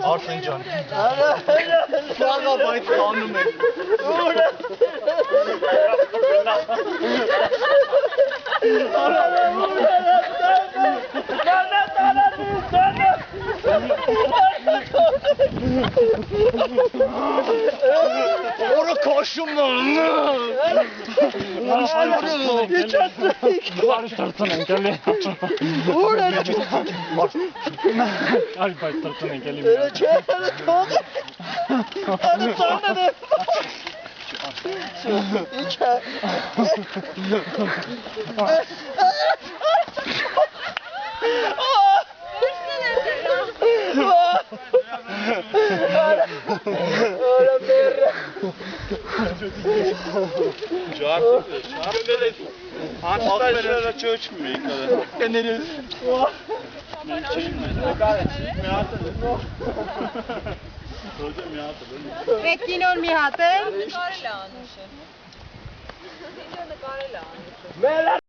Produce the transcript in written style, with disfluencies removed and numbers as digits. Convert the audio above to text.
Արդեն ջան։ Սաղա բայց անում եք։ Օրը քաշում եմ։ Բարի տրտուն ենք էլի։ Ուր է։ Այ բայց տրտուն ենք էլի։ Չէ, թող։ Անը ծանր է։ Իչա։ Կինոն մի հատ է։ Նկարել է անուշը։ Նկարել է անուշը։